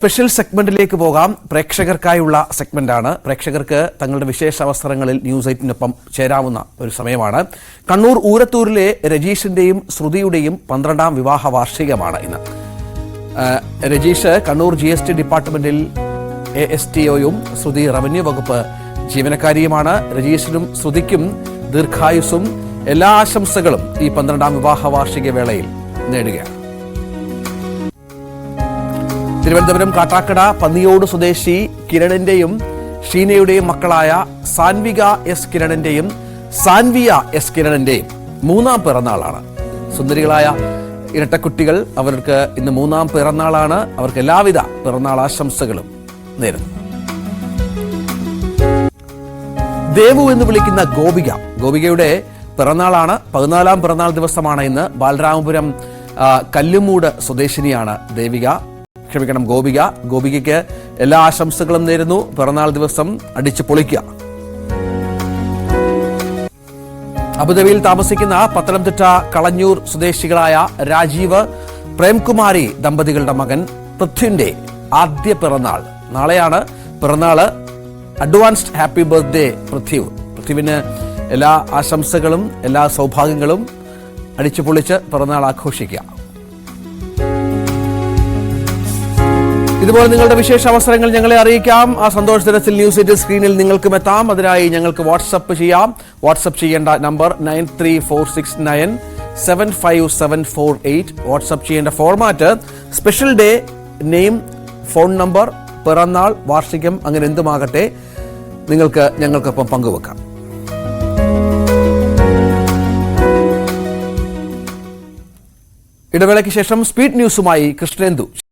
Special സെഗ്മെന്റിലേക്ക് പോകാം. പ്രേക്ഷകർക്കായുള്ള സെഗ്മെന്റാണ്. പ്രേക്ഷകർക്ക് തങ്ങളുടെ വിശേഷ അവസരങ്ങളിൽ ന്യൂസ് 8-നൊപ്പം ചേരാവുന്ന ഒരു സമയമാണ്. കണ്ണൂർ ഊരത്തൂരിലെ രജീഷിന്റെയും ശ്രുതിയുടെയും 12ാം വിവാഹ വാർഷികമാണ് ഇന്ന്. രജീഷ് കണ്ണൂർ GST ഡിപ്പാർട്ട്മെന്റിൽ ASTOയും ശ്രുതി റവന്യൂ വകുപ്പ് ജീവനക്കാരിയുമാണ്. രജീഷിനും ശ്രുതിക്കും ദീർഘായുസ്സും എല്ലാ ആശംസകളും ഈ 12ാം വിവാഹ വാർഷിക വേളയിൽ നേടുകയാണ്. തിരുവനന്തപുരം കാട്ടാക്കട പന്നിയോട് സ്വദേശി കിരണിന്റെയും ഷീനയുടെയും മക്കളായ സാൻവിക S കിരണിന്റെയും സാൻവിയ S കിരണിന്റെയും 3ാം പിറന്നാളാണ്. സുന്ദരികളായ ഇരട്ടക്കുട്ടികൾ, അവർക്ക് ഇന്ന് 3ാം പിറന്നാളാണ്. അവർക്ക് എല്ലാവിധ പിറന്നാൾ ആശംസകളും നേരുന്നു. ദേവു എന്ന് വിളിക്കുന്ന ഗോപികയുടെ പിറന്നാളാണ്. 14ാം പിറന്നാൾ ദിവസമാണ് ഇന്ന്. ബാലരാമപുരം കല്ലുമൂട് സ്വദേശിനിയാണ് ഗോപികയ്ക്ക് എല്ലാ ആശംസകളും നേരുന്നു. പിറന്നാൾ ദിവസം അടിച്ചു പൊളിക്കുക. അബുദാബിയിൽ താമസിക്കുന്ന പത്തനംതിട്ട കളഞ്ഞൂർ സ്വദേശികളായ രാജീവ് പ്രേംകുമാരി ദമ്പതികളുടെ മകൻ പൃഥ്വിന്റെ ആദ്യ പിറന്നാൾ നാളെയാണ്. പിറന്നാള്. അഡ്വാൻസ്ഡ് ഹാപ്പി ബർത്ത്ഡേ പൃഥ്വിന് എല്ലാ ആശംസകളും എല്ലാ സൗഭാഗ്യങ്ങളും. അടിച്ചു പൊളിച്ച് പിറന്നാൾ ആഘോഷിക്കുക. ഇതുപോലെ നിങ്ങളുടെ വിശേഷ അവസരങ്ങൾ ഞങ്ങളെ അറിയിക്കാം. ആ സന്തോഷ ദിനത്തിൽ ന്യൂസ് 8 സ്ക്രീനിൽ നിങ്ങൾക്കും എത്താം. അതിനായി ഞങ്ങൾക്ക് വാട്സപ്പ് ചെയ്യാം. വാട്സപ്പ് ചെയ്യേണ്ട നമ്പർ 9346975748. വാട്സപ്പ് ചെയ്യേണ്ട format special day, name, phone number, പിറന്നാൾ, വാർഷികം, അങ്ങനെ എന്തുമാകട്ടെ നിങ്ങൾക്ക് ഞങ്ങൾക്കൊപ്പം പങ്കുവെക്കാം. ഇടവേളയ്ക്ക് ശേഷം സ്പീഡ് ന്യൂസുമായി കൃഷ്ണേന്ദു.